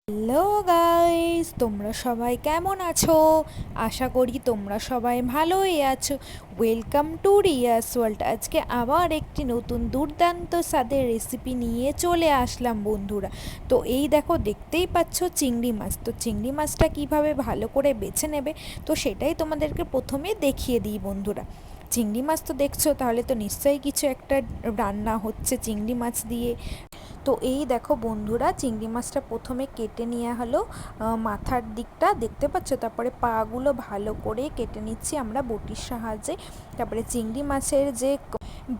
Hello guys, তোমরা সবাই কেমন আছো? আশা করি তোমরা সবাই ভালোই আছো। Welcome to Riya's world. আজকে আবার একটি নতুন দুর্দান্ত স্বাদের রেসিপি নিয়ে চলে আসলাম বন্ধুরা। তো এই দেখো, দেখতেই পাচ্ছ চিংড়ি মাছ। তো চিংড়ি মাছটা কিভাবে ভালো করে বেছে নেবে, তো সেটাই তোমাদেরকে প্রথমে দেখিয়ে দিই বন্ধুরা। চিংড়ি মাছ তো দেখছো, তাহলে তো নিশ্চয়ই কিছু একটা রান্না হচ্ছে চিংড়ি মাছ দিয়ে। তো এই দেখো বন্ধুরা, চিংড়ি মাছটা প্রথমে কেটে নেওয়া হলো মাথার দিকটা, দেখতে পাচ্ছ। তারপরে পাগুলো ভালো করে কেটে নিচ্ছি আমরা বটির সাহায্যে। তারপরে চিংড়ি মাছের যে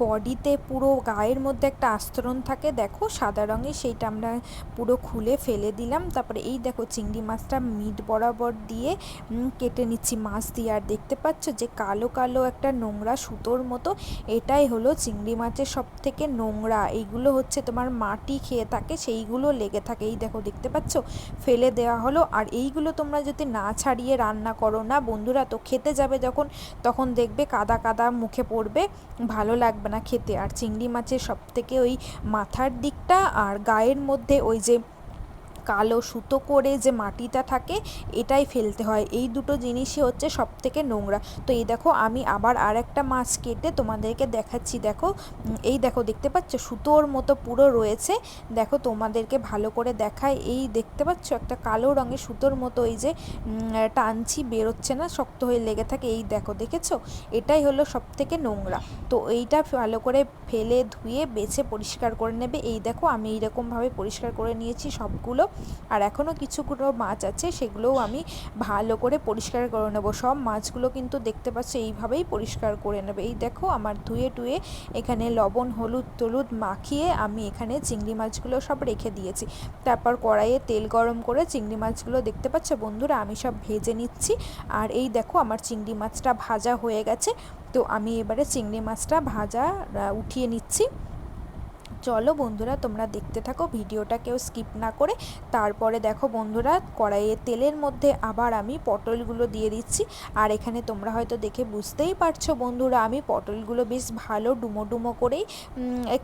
বডিতে পুরো গায়ের মধ্যে একটা আস্তরণ থাকে, দেখো সাদা রঙের, সেইটা আমরা পুরো খুলে ফেলে দিলাম। তারপরে এই দেখো চিংড়ি মাছটা মিট বরাবর দিয়ে কেটে নিচ্ছি মাছ দিয়ে। আর দেখতে পাচ্ছ যে কালো কালো একটা নোংরা সুতোর মতো, এটাই হলো চিংড়ি মাছের সব থেকে নোংরা। এইগুলো হচ্ছে তোমার মাটি খেয়ে থাকে, সেইগুলো লেগে থাকে। এই দেখো দেখতে পাচ্ছ, ফেলে দেওয়া হলো। আর এইগুলো তোমরা যদি না ছাড়িয়ে রান্না করো না বন্ধুরা, তো খেতে যাবে যখন, তখন দেখবে কাদা কাদা মুখে পড়বে, ভালো লাগবে না খেতে। আর চিংড়ি মাছের সব থেকে ওই মাথার দিকটা আর গায়ের মধ্যে ওই যে কালো সুতো করে যে মাটিটা থাকে, এটাই ফেলতে হয়। এই দুটো জিনিসই হচ্ছে সব থেকে নোংরা। তো এই দেখো, আমি আবার আর একটা মাছ কেটে তোমাদেরকে দেখাচ্ছি। দেখো এই দেখো, দেখতে পাচ্ছ সুতোর মতো পুরো রয়েছে। দেখো তোমাদেরকে ভালো করে দেখায়, এই দেখতে পাচ্ছ একটা কালো রঙের সুতোর মতো, এই যে টানছি বেরোচ্ছে না, শক্ত হয়ে লেগে থাকে। এই দেখো, দেখেছো, এটাই হলো সব থেকে নোংরা। তো এইটা ভালো করে ফেলে ধুয়ে বেছে পরিষ্কার করে নেবে। এই দেখো, আমি এইরকমভাবে পরিষ্কার করে নিয়েছি সবগুলো। আর এখনও কিছুগুলো মাছ আছে, সেগুলোও আমি ভালো করে পরিষ্কার করে নেব। সব মাছগুলো কিন্তু দেখতে পাচ্ছ এইভাবেই পরিষ্কার করে নেবে। এই দেখো, আমার ধুয়ে টুয়ে এখানে লবণ হলুদ টলুদ মাখিয়ে আমি এখানে চিংড়ি মাছগুলো সব রেখে দিয়েছি। তারপর কড়াইয়ে তেল গরম করে চিংড়ি মাছগুলো দেখতে পাচ্ছ বন্ধুরা, আমি সব ভেজে নিচ্ছি। আর এই দেখো, আমার চিংড়ি মাছটা ভাজা হয়ে গেছে। তো আমি এবারে চিংড়ি মাছটা ভাজা উঠিয়ে নিচ্ছি। চলো বন্ধুরা, তোমরা দেখতে থাকো ভিডিওটা, কেউ স্কিপ না করে। তারপরে দেখো বন্ধুরা, কড়াইয়ে তেলের মধ্যে আবার আমি পটলগুলো দিয়ে দিচ্ছি। আর এখানে তোমরা হয়তো দেখে বুঝতেই পারছো বন্ধুরা, আমি পটলগুলো বেশ ভালো ডুমো ডুমো করেই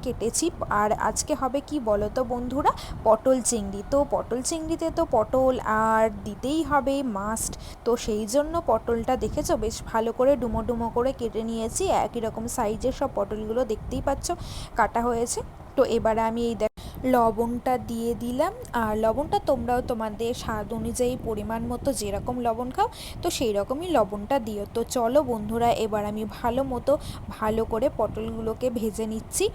কেটেছি। আর আজকে হবে কি বলো তো বন্ধুরা, পটল চিংড়ি। তো পটল চিংড়িতে তো পটল আর দিতেই হবে মাস্ট। তো সেই জন্য পটলটা দেখেছো বেশ ভালো করে ডুমো ডুমো করে কেটে নিয়েছি। একই রকম সাইজের সব পটলগুলো দেখতেই পাচ্ছ কাটা হয়েছে। তো এবারে আমি এই লবণটা দিয়ে দিলাম। আর লবণটা তোমরাও তোমাদের স্বাদ অনুযায়ী পরিমাণ মতো যেরকম লবণ খাও, তো সেই রকমই লবণটা দিও। তো চলো বন্ধুরা, এবার আমি ভালো করে পটলগুলোকে ভেজে নিচ্ছি।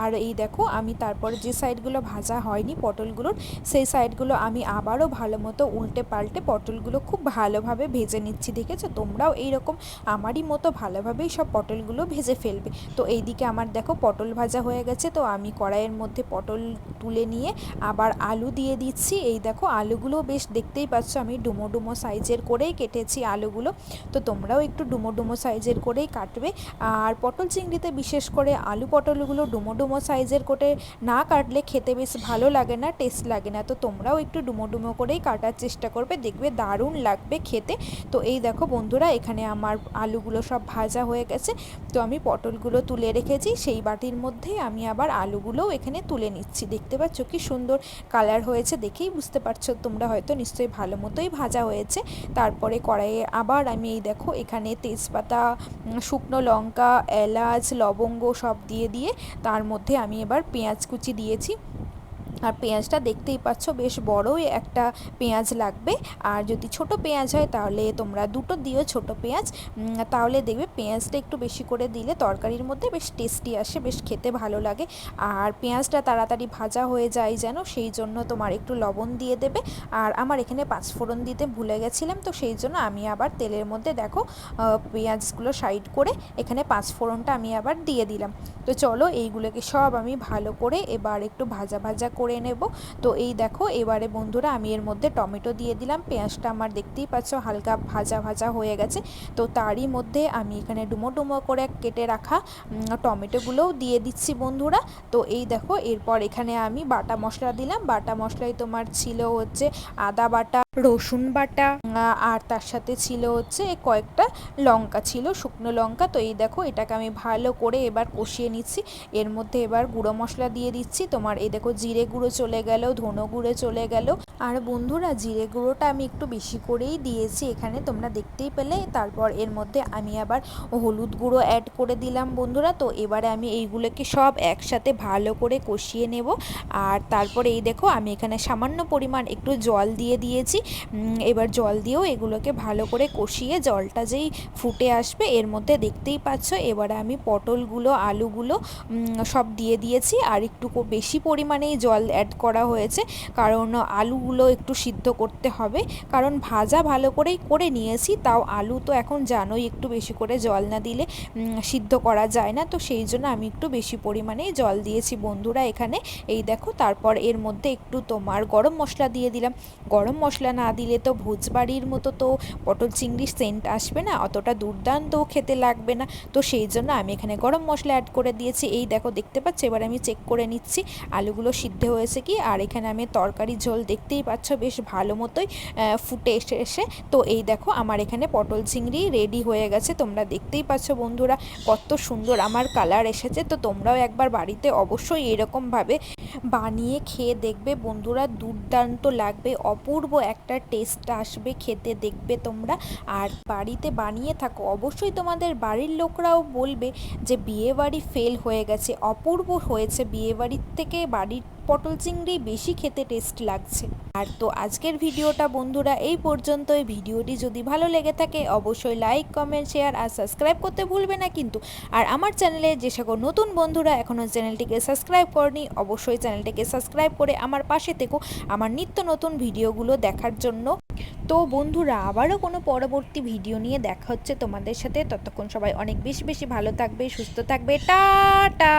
আর এই দেখো, আমি তারপর যে সাইডগুলো ভাজা হয়নি পটলগুলোর, সেই সাইডগুলো আমি আবারও ভালো মতো উল্টে পাল্টে পটলগুলো খুব ভালোভাবে ভেজে নিচ্ছি। দেখেছো, তোমরাও এইরকম আমারই মতো ভালোভাবেই সব পটলগুলো ভেজে ফেলবে। তো এইদিকে আমার দেখো পটল ভাজা হয়ে গেছে। তো আমি কড়াইয়ের মধ্যে পটল তুলে নিয়ে আবার আলু দিয়ে দিচ্ছি। এই দেখো, আলুগুলো বেশ দেখতেই পাচ্ছ আমি ডুমো ডুমো সাইজের করেই কেটেছি আলুগুলো। তো তোমরাও একটু ডুমো ডুমো সাইজের করেই কাটবে। আর পটল চিংড়িতে বিশেষ করে আলু পটলগুলো ডুমো ডুমো সাইজের করে না কাটলে খেতে বেশ ভালো লাগে না, টেস্ট লাগে না। তো তোমরাও একটু ডুমো ডুমো করেই কাটার চেষ্টা করবে, দেখবে দারুণ লাগবে খেতে। তো এই দেখো বন্ধুরা, এখানে আমার আলুগুলো সব ভাজা হয়ে গেছে। তো আমি পটলগুলো তুলে রেখেছি, সেই বাটির মধ্যে আমি আবার আলুগুলোও এখানে তুলে নিচ্ছি। দেখতে পাচ্ছ কি সুন্দর কালার হয়েছে, দেখেই বুঝতে পারছো তোমরা হয়তো নিশ্চয়ই ভালো মতোই ভাজা হয়েছে। তারপরে কড়াইয়ে আবার আমি এই দেখো এখানে তেজপাতা, শুকনো লঙ্কা, এলাচ, লবঙ্গ সব দিয়ে তার মধ্যে আমি এবার পেঁয়াজ কুচি দিয়েছি। আর পেঁয়াজটা দেখতেই পাচ্ছ বেশ বড়ই একটা পেঁয়াজ লাগবে। আর যদি ছোট পেঁয়াজ হয় তাহলে তোমরা দুটো দিও ছোট পেঁয়াজ, তাহলে দেখবে পেঁয়াজটা একটু বেশি করে দিলে তরকারির মধ্যে বেশ টেস্টি আসে, বেশ খেতে ভালো লাগে। আর পেঁয়াজটা তাড়াতাড়ি ভাজা হয়ে যায় যেন, সেই জন্য তোমার একটু লবণ দিয়ে দেবে। আর আমার এখানে পাঁচফোড়ন দিতে ভুলে গেছিলাম, তো সেই জন্য আমি আবার তেলের মধ্যে দেখো পেঁয়াজগুলো সাইড করে এখানে পাঁচফোড়নটা আমি আবার দিয়ে দিলাম। তো চলো এইগুলোকে সব আমি ভালো করে এবার একটু ভাজা ভাজা করে নেব। তো এই দেখো, এবারে বন্ধুরা আমি এর মধ্যে টমেটো দিয়ে দিলাম। পেঁয়াজটা আমার দেখতেই পাচ্ছ হালকা ভাজা ভাজা হয়ে গেছে। তো তারই মধ্যে আমি এখানে ডুমো ডুমো করে কেটে রাখা টমেটোগুলোও দিয়ে দিচ্ছি বন্ধুরা। তো এই দেখো, এরপর এখানে আমি বাটা মশলা দিলাম। বাটা মশলায় তোমার ছিল হচ্ছে আদা বাটা, রসুন বাটা আর তার সাথে ছিল হচ্ছে কয়েকটা লঙ্কা ছিল, শুকনো লঙ্কা। তো এই দেখো এটাকে আমি ভালো করে এবার কষিয়ে নিচ্ছি। এর মধ্যে এবার গুঁড়ো মশলা দিয়ে দিচ্ছি। তোমার এই দেখো জিরে গুঁড়ো চলে গেল, ধনে গুঁড়ো চলে গেল। আর বন্ধুরা জিরে গুঁড়োটা আমি একটু বেশি করেই দিয়েছি এখানে, তোমরা দেখতেই পেলে। তারপর এর মধ্যে আমি আবার হলুদ গুঁড়ো অ্যাড করে দিলাম বন্ধুরা। তো এবারে আমি এইগুলোকে সব একসাথে ভালো করে কষিয়ে নেব। আর তারপরে এই দেখো আমি এখানে সামান্য পরিমাণ একটু জল দিয়ে দিয়েছি। এবার জল দিয়েও এগুলোকে ভালো করে কষিয়ে জলটা যেই ফুটে আসবে এর মধ্যে দেখতেই পাচ্ছ এবারে আমি পটলগুলো আলুগুলো সব দিয়ে দিয়েছি। আর একটু বেশি পরিমাণেই জল অ্যাড করা হয়েছে, কারণ আলুগুলো একটু সিদ্ধ করতে হবে। কারণ ভাজা ভালো করেই করে নিয়েছি, তাও আলু তো এখন জানোই একটু বেশি করে জল না দিলে সিদ্ধ করা যায় না। তো সেই জন্য আমি একটু বেশি পরিমাণেই জল দিয়েছি বন্ধুরা এখানে। এই দেখো তারপর এর মধ্যে একটু তোমার গরম মশলা দিয়ে দিলাম। গরম মশলা না দিলে তো ভোজবাড়ির মতো তো পটল চিংড়ির সেন্ট আসবে না, অতটা দুর্দান্তও খেতে লাগবে না। তো সেই জন্য আমি এখানে গরম মশলা অ্যাড করে দিয়েছি। এই দেখো দেখতে পাচ্ছ, এবার আমি চেক করে নিচ্ছি আলুগুলো সিদ্ধ হয়েছে কি। আর এখানে আমি তরকারি ঝোল দেখতেই পাচ্ছ বেশ ভালো মতোই ফুটে এসে। তো এই দেখো আমার এখানে পটল চিংড়ি রেডি হয়ে গেছে। তোমরা দেখতেই পাচ্ছ বন্ধুরা কত সুন্দর আমার কালার এসেছে। তো তোমরাও একবার বাড়িতে অবশ্যই এরকমভাবে বানিয়ে খেয়ে দেখবে বন্ধুরা, দুর্দান্ত লাগবে, অপূর্ব একটা টেস্ট আসবে খেতে, দেখবে তোমরা। আর বাড়িতে বানিয়ে থাকো, অবশ্যই তোমাদের বাড়ির লোকরাও বলবে যে বিয়েবাড়ি ফেল হয়ে গেছে, অপূর্ব হয়েছে, বিয়েবাড়ির থেকে বাড়ির পটল চিংড়ি বেশি খেতে টেস্ট লাগছে। আর তো আজকের ভিডিওটা বন্ধুরা এই পর্যন্তই। ভিডিওটি যদি ভালো লেগে থাকে অবশ্যই লাইক কমেন্ট শেয়ার আর সাবস্ক্রাইব করতে ভুলবে না কিন্তু। আর আমার চ্যানেলে যে সকল নতুন বন্ধুরা এখনও চ্যানেলটিকে সাবস্ক্রাইব করনি অবশ্যই চ্যানেলটিকে সাবস্ক্রাইব করে আমার পাশে থেকো আমার নিত্য নতুন ভিডিওগুলো দেখার জন্য। তো বন্ধুরা আবারও কোনো পরবর্তী ভিডিও নিয়ে দেখা হচ্ছে তোমাদের সাথে। ততক্ষণ সবাই অনেক বেশি বেশি ভালো থাকবে, সুস্থ থাকবে, টাটা।